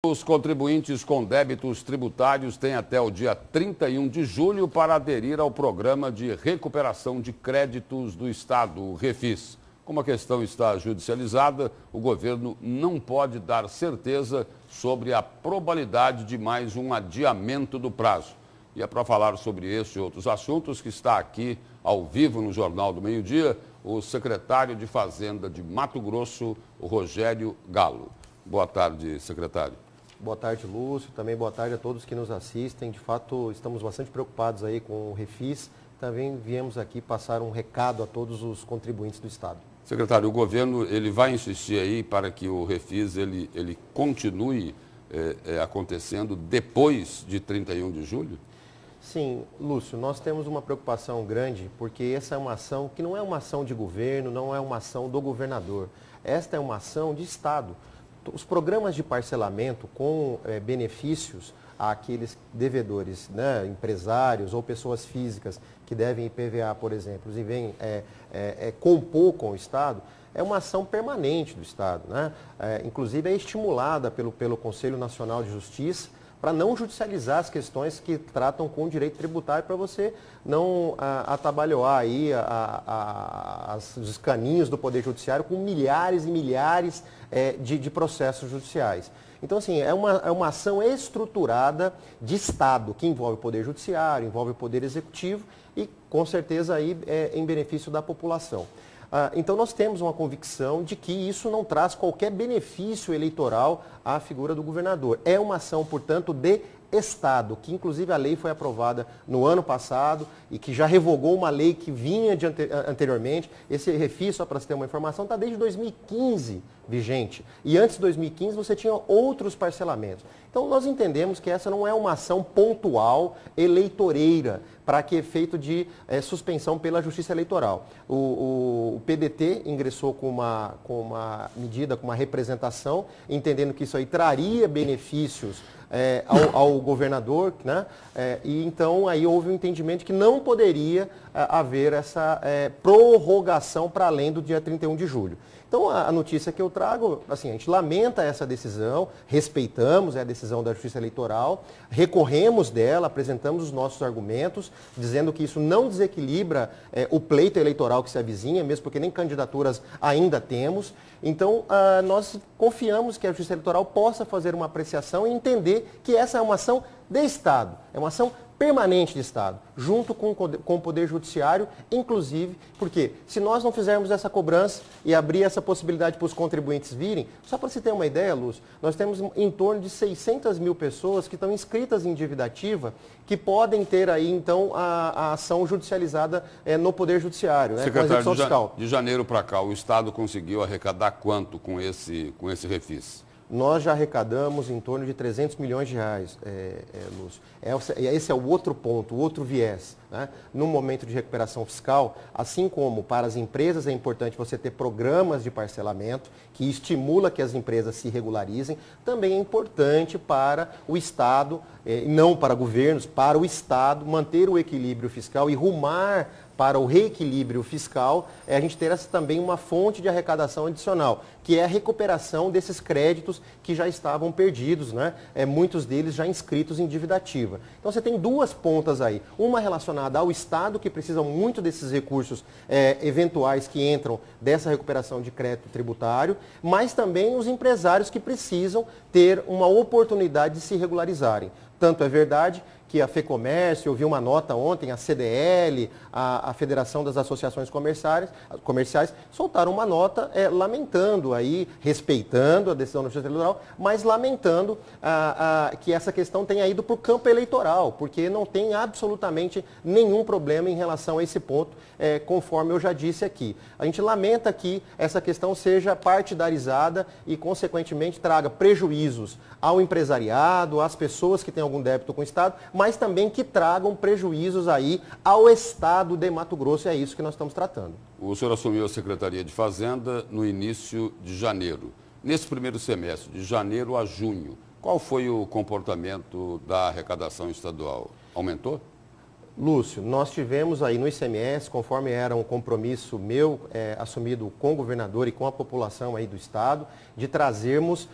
Os contribuintes com débitos tributários têm até o dia 31 de julho para aderir ao Programa de Recuperação de Créditos do Estado, o Refis. Como a questão está judicializada, o governo não pode dar certeza sobre a probabilidade de mais um adiamento do prazo. E é para falar sobre este e outros assuntos que está aqui ao vivo no Jornal do Meio-Dia, o secretário de Fazenda de Mato Grosso, o Rogério Galo. Boa tarde, secretário. Boa tarde, Lúcio. Também boa tarde a todos que nos assistem. De fato, estamos bastante preocupados aí com o Refis. Também viemos aqui passar um recado a todos os contribuintes do Estado. Secretário, o governo ele vai insistir aí para que o Refis ele continue acontecendo depois de 31 de julho? Sim, Lúcio, nós temos uma preocupação grande porque essa é uma ação que não é uma ação de governo, não é uma ação do governador. Esta é uma ação de Estado. Os programas de parcelamento com benefícios àqueles devedores, né, empresários ou pessoas físicas que devem IPVA, por exemplo, e vêm compor com o Estado, é uma ação permanente do Estado, né? Inclusive é estimulada pelo Conselho Nacional de Justiça para não judicializar as questões que tratam com o direito tributário, para você não atabalhoar aí os caninhos do Poder Judiciário com milhares e milhares de processos judiciais. Então, assim, é uma ação estruturada de Estado, que envolve o Poder Judiciário, envolve o Poder Executivo e, com certeza, aí em benefício da população. Então, nós temos uma convicção de que isso não traz qualquer benefício eleitoral à figura do governador. É uma ação, portanto, de Estado, que inclusive a lei foi aprovada no ano passado e que já revogou uma lei que vinha anteriormente. Esse Refis, só para você ter uma informação, está desde 2015 vigente. E antes de 2015 você tinha outros parcelamentos. Então nós entendemos que essa não é uma ação pontual, eleitoreira, para que efeito de suspensão pela Justiça Eleitoral. O PDT ingressou com uma medida, com uma representação, entendendo que isso aí traria benefícios ao governador, né? E então aí houve um entendimento que não poderia haver essa prorrogação para além do dia 31 de julho. Então a notícia que eu trago, assim, a gente lamenta essa decisão, respeitamos a decisão da Justiça Eleitoral, recorremos dela, apresentamos os nossos argumentos, dizendo que isso não desequilibra o pleito eleitoral que se avizinha, mesmo porque nem candidaturas ainda temos. Então, nós confiamos que a Justiça Eleitoral possa fazer uma apreciação e entender que essa é uma ação de Estado, é uma ação permanente de Estado, junto com o Poder Judiciário, inclusive, porque se nós não fizermos essa cobrança e abrir essa possibilidade para os contribuintes virem, só para você ter uma ideia, Lúcio, nós temos em torno de 600 mil pessoas que estão inscritas em dívida ativa, que podem ter aí, então, a ação judicializada no Poder Judiciário, né, com a execução fiscal. De janeiro para cá, o Estado conseguiu arrecadar quanto com esse Refis? Nós já arrecadamos em torno de 300 milhões de reais, Lúcio. Esse é o outro ponto, o outro viés, né? No momento de recuperação fiscal, assim como para as empresas é importante você ter programas de parcelamento que estimula que as empresas se regularizem, também é importante para o Estado, não para governos, para o Estado manter o equilíbrio fiscal e rumar para o reequilíbrio fiscal, a gente ter também uma fonte de arrecadação adicional, que é a recuperação desses créditos que já estavam perdidos, né? Muitos deles já inscritos em dívida ativa. Então você tem duas pontas aí, uma relacionada ao Estado, que precisa muito desses recursos eventuais que entram dessa recuperação de crédito tributário, mas também os empresários que precisam ter uma oportunidade de se regularizarem. Tanto é verdade que a FEComércio, eu vi uma nota ontem, a CDL, a Federação das Associações Comerciais soltaram uma nota lamentando aí, respeitando a decisão da Justiça Eleitoral, mas lamentando que essa questão tenha ido para o campo eleitoral, porque não tem absolutamente nenhum problema em relação a esse ponto, conforme eu já disse aqui. A gente lamenta que essa questão seja partidarizada e, consequentemente, traga prejuízos ao empresariado, às pessoas que têm algum débito com o Estado, mas também que tragam prejuízos aí ao Estado de Mato Grosso, e é isso que nós estamos tratando. O senhor assumiu a Secretaria de Fazenda no início de janeiro. Nesse primeiro semestre, de janeiro a junho, qual foi o comportamento da arrecadação estadual? Aumentou? Lúcio, nós tivemos aí no ICMS, conforme era um compromisso meu, assumido com o governador e com a população aí do estado, de trazermos,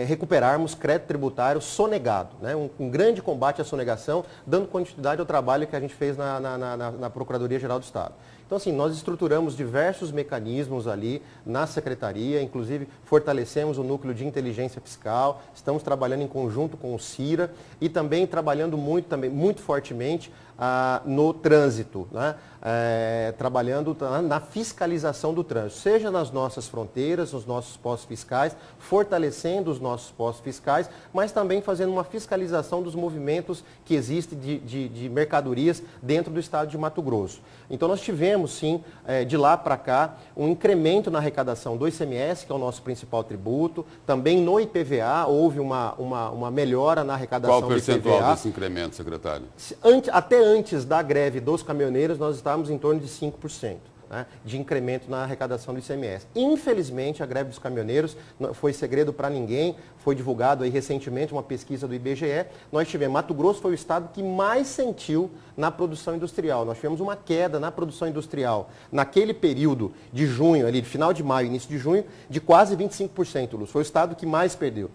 recuperarmos crédito tributário sonegado, né? Um grande combate à sonegação, dando continuidade ao trabalho que a gente fez na Procuradoria-Geral do Estado. Então, assim, nós estruturamos diversos mecanismos ali na Secretaria, inclusive fortalecemos o núcleo de inteligência fiscal, estamos trabalhando em conjunto com o CIRA e também trabalhando muito fortemente no trânsito, né? Trabalhando na fiscalização do trânsito, seja nas nossas fronteiras, nos nossos postos fiscais, fortalecendo os nossos postos fiscais, mas também fazendo uma fiscalização dos movimentos que existem de mercadorias dentro do estado de Mato Grosso. Então nós tivemos, sim, de lá para cá, um incremento na arrecadação do ICMS, que é o nosso principal tributo. Também no IPVA houve uma melhora na arrecadação do IPVA. Qual o percentual desse incremento, secretário? Até antes da greve dos caminhoneiros, nós estávamos em torno de 5%. Né, de incremento na arrecadação do ICMS. Infelizmente, a greve dos caminhoneiros não foi segredo para ninguém, foi divulgado aí recentemente uma pesquisa do IBGE. Nós tivemos, Mato Grosso foi o estado que mais sentiu na produção industrial. Nós tivemos uma queda na produção industrial naquele período de junho, ali, de final de maio, início de junho, de quase 25%, Lúcio. Foi o estado que mais perdeu.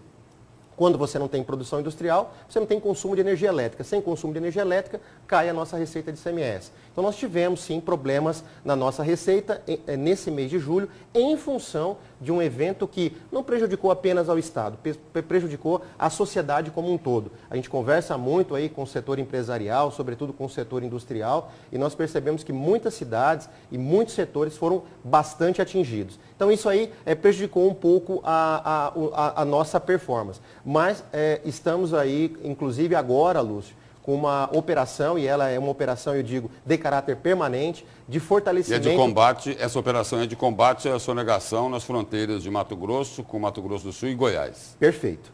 Quando você não tem produção industrial, você não tem consumo de energia elétrica. Sem consumo de energia elétrica, cai a nossa receita de ICMS. Então, nós tivemos, sim, problemas na nossa receita nesse mês de julho, em função de um evento que não prejudicou apenas ao Estado, prejudicou a sociedade como um todo. A gente conversa muito aí com o setor empresarial, sobretudo com o setor industrial, e nós percebemos que muitas cidades e muitos setores foram bastante atingidos. Então, isso aí prejudicou um pouco a nossa performance. Mas estamos aí, inclusive agora, Lúcio, com uma operação, e ela é uma operação, eu digo, de caráter permanente, de fortalecimento... E é de combate, essa operação é de combate à sonegação nas fronteiras de Mato Grosso, com Mato Grosso do Sul e Goiás. Perfeito.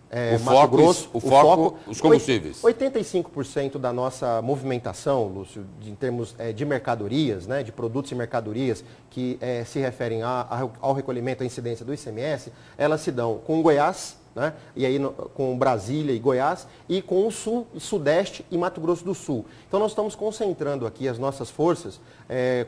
O foco, os combustíveis. 85% da nossa movimentação, Lúcio, em termos de mercadorias, né, de produtos e mercadorias que se referem ao recolhimento, à incidência do ICMS, elas se dão com Goiás, né? E aí com Brasília e Goiás, e com o Sul, Sudeste e Mato Grosso do Sul. Então nós estamos concentrando aqui as nossas forças,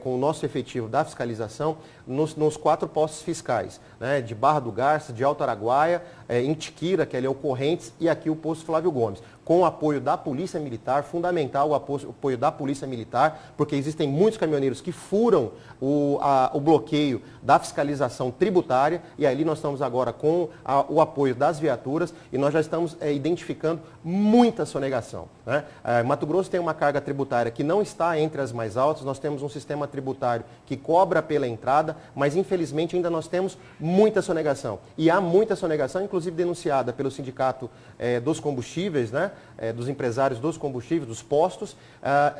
com o nosso efetivo da fiscalização, nos 4 postos fiscais, né? De Barra do Garça, de Alto Araguaia, em Tiquira, que ali é o Correntes, e aqui o posto Flávio Gomes. Com o apoio da Polícia Militar, fundamental o apoio da Polícia Militar, porque existem muitos caminhoneiros que furam o bloqueio da fiscalização tributária, e ali nós estamos agora com o apoio das viaturas, e nós já estamos identificando muita sonegação, né? Mato Grosso tem uma carga tributária que não está entre as mais altas, nós temos um sistema tributário que cobra pela entrada, mas infelizmente ainda nós temos muita sonegação. E há muita sonegação, inclusive denunciada pelo Sindicato dos Combustíveis, né? Dos empresários dos combustíveis, dos postos,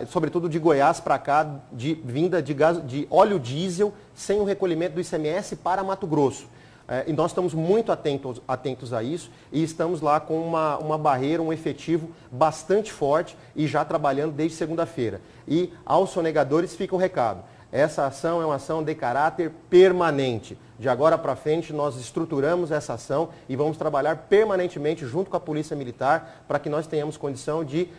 sobretudo de Goiás para cá, vinda de óleo diesel sem o recolhimento do ICMS para Mato Grosso. E nós estamos muito atentos a isso e estamos lá com uma barreira, um efetivo bastante forte e já trabalhando desde segunda-feira. E aos sonegadores fica o recado. Essa ação é uma ação de caráter permanente. De agora para frente, nós estruturamos essa ação e vamos trabalhar permanentemente junto com a Polícia Militar para que nós tenhamos condição de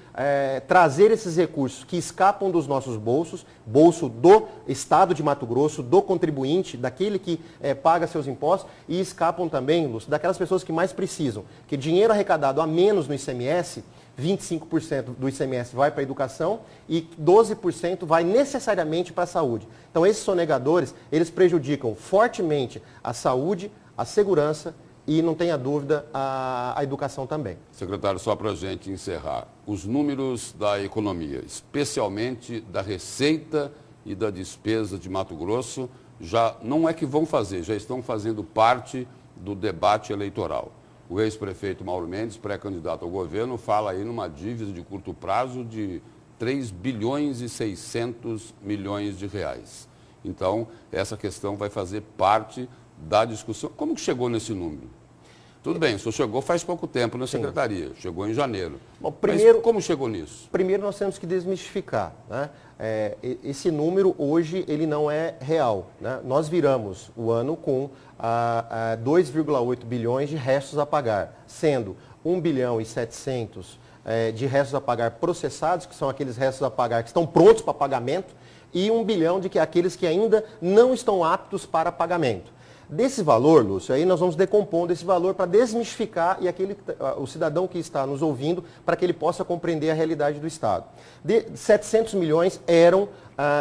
trazer esses recursos que escapam dos nossos bolsos, bolso do Estado de Mato Grosso, do contribuinte, daquele que paga seus impostos, e escapam também, Lúcio, daquelas pessoas que mais precisam. Que dinheiro arrecadado a menos no ICMS, 25% do ICMS vai para a educação e 12% vai necessariamente para a saúde. Então, esses sonegadores, eles prejudicam fortemente a saúde, a segurança e, não tenha dúvida, a educação também. Secretário, só para a gente encerrar, os números da economia, especialmente da receita e da despesa de Mato Grosso, já não é que vão fazer, já estão fazendo parte do debate eleitoral. O ex-prefeito Mauro Mendes, pré-candidato ao governo, fala aí numa dívida de curto prazo de 3 bilhões e 600 milhões de reais. Então, essa questão vai fazer parte da discussão. Como que chegou nesse número? Tudo bem, o senhor chegou faz pouco tempo na secretaria, chegou em janeiro. Bom, primeiro, mas como chegou nisso? Primeiro nós temos que desmistificar, né? Esse número hoje ele não é real, né? Nós viramos o ano com 2,8 bilhões de restos a pagar, sendo 1 bilhão e 700 de restos a pagar processados, que são aqueles restos a pagar que estão prontos para pagamento, e 1 bilhão de aqueles que ainda não estão aptos para pagamento. Desse valor, Lúcio, aí nós vamos decompondo esse valor para desmistificar o cidadão que está nos ouvindo, para que ele possa compreender a realidade do Estado. 700 milhões eram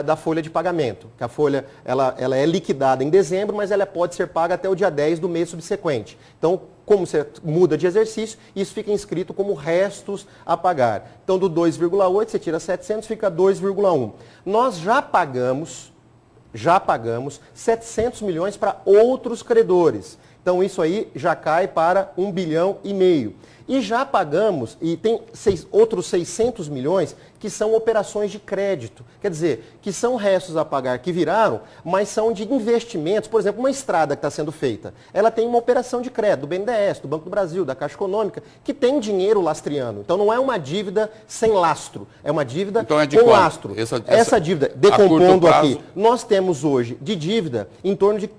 da folha de pagamento, que a folha ela é liquidada em dezembro, mas ela pode ser paga até o dia 10 do mês subsequente. Então, como você muda de exercício, isso fica inscrito como restos a pagar. Então, do 2,8, você tira 700, fica 2,1. Nós já pagamos 700 milhões para outros credores. Então, isso aí já cai para 1,5 bilhão. E já pagamos, e tem outros 600 milhões que são operações de crédito. Quer dizer, que são restos a pagar que viraram, mas são de investimentos. Por exemplo, uma estrada que está sendo feita, ela tem uma operação de crédito do BNDES, do Banco do Brasil, da Caixa Econômica, que tem dinheiro lastreando. Então, não é uma dívida sem lastro, é uma dívida então, é de com quanto? lastro. Essa dívida, decompondo aqui, nós temos hoje de dívida em torno de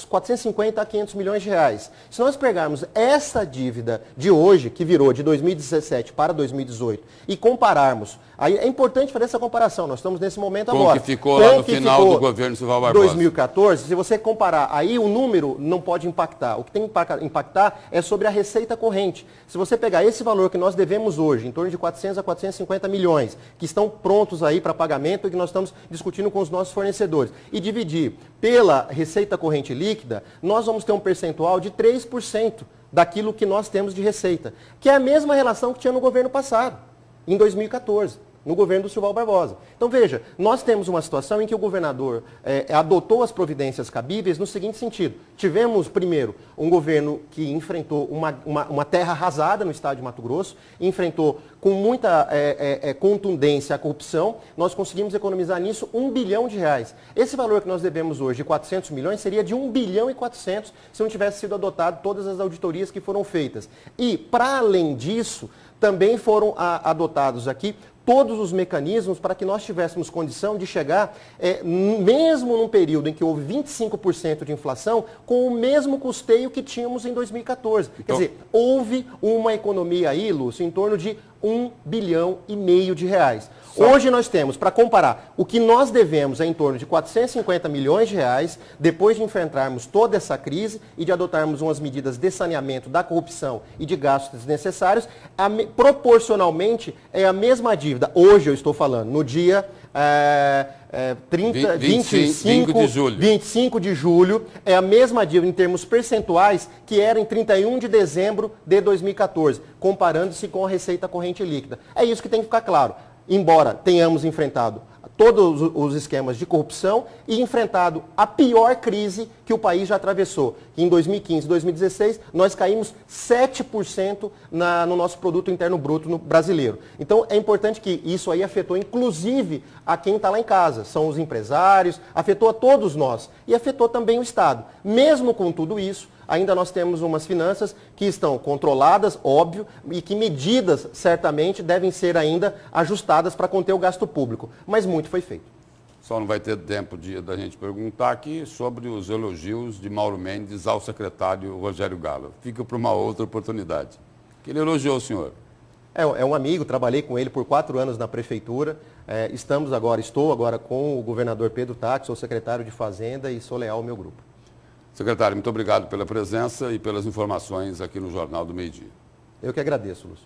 450 a 500 milhões de reais. Se nós pegarmos essa dívida de hoje, que virou de 2017 para 2018, e compararmos, aí é importante fazer essa comparação, nós estamos nesse momento agora. Com o que ficou lá no final do governo Silval Barbosa. 2014, se você comparar, aí o número não pode impactar. O que tem que impactar é sobre a receita corrente. Se você pegar esse valor que nós devemos hoje, em torno de 400 a 450 milhões, que estão prontos aí para pagamento e que nós estamos discutindo com os nossos fornecedores, e dividir pela receita corrente líquida, nós vamos ter um percentual de 3% daquilo que nós temos de receita, que é a mesma relação que tinha no governo passado, em 2014, no governo do Silval Barbosa. Então veja, nós temos uma situação em que o governador adotou as providências cabíveis no seguinte sentido. Tivemos, primeiro, um governo que enfrentou uma terra arrasada no estado de Mato Grosso, enfrentou com muita contundência a corrupção, nós conseguimos economizar nisso 1 bilhão de reais. Esse valor que nós devemos hoje, de 400 milhões, seria de 1 bilhão e 400 se não tivesse sido adotado todas as auditorias que foram feitas. E, para além disso, também foram adotados aqui todos os mecanismos para que nós tivéssemos condição de chegar, mesmo num período em que houve 25% de inflação, com o mesmo custeio que tínhamos em 2014. Então, quer dizer, houve uma economia aí, Lúcio, em torno de 1,5 bilhão de reais. Hoje nós temos, para comparar, o que nós devemos é em torno de 450 milhões de reais, depois de enfrentarmos toda essa crise e de adotarmos umas medidas de saneamento da corrupção e de gastos desnecessários, proporcionalmente é a mesma dívida. Hoje eu estou falando, no dia 25 de julho, é a mesma dívida em termos percentuais que era em 31 de dezembro de 2014, comparando-se com a receita corrente líquida. É isso que tem que ficar claro. Embora tenhamos enfrentado todos os esquemas de corrupção e enfrentado a pior crise que o país já atravessou. Em 2015 e 2016, nós caímos 7% no nosso produto interno bruto brasileiro. Então, é importante que isso aí afetou, inclusive, a quem está lá em casa. São os empresários, afetou a todos nós e afetou também o Estado. Mesmo com tudo isso, ainda nós temos umas finanças que estão controladas, óbvio, e que medidas, certamente, devem ser ainda ajustadas para conter o gasto público. Mas muito foi feito. Só não vai ter tempo da gente perguntar aqui sobre os elogios de Mauro Mendes ao secretário Rogério Galo. Fica para uma outra oportunidade. Que ele elogiou o senhor. É um amigo, trabalhei com ele por 4 anos na prefeitura. Estou agora com o governador Pedro Táxi, sou secretário de Fazenda e sou leal ao meu grupo. Secretário, muito obrigado pela presença e pelas informações aqui no Jornal do Meio Dia. Eu que agradeço, Lúcio.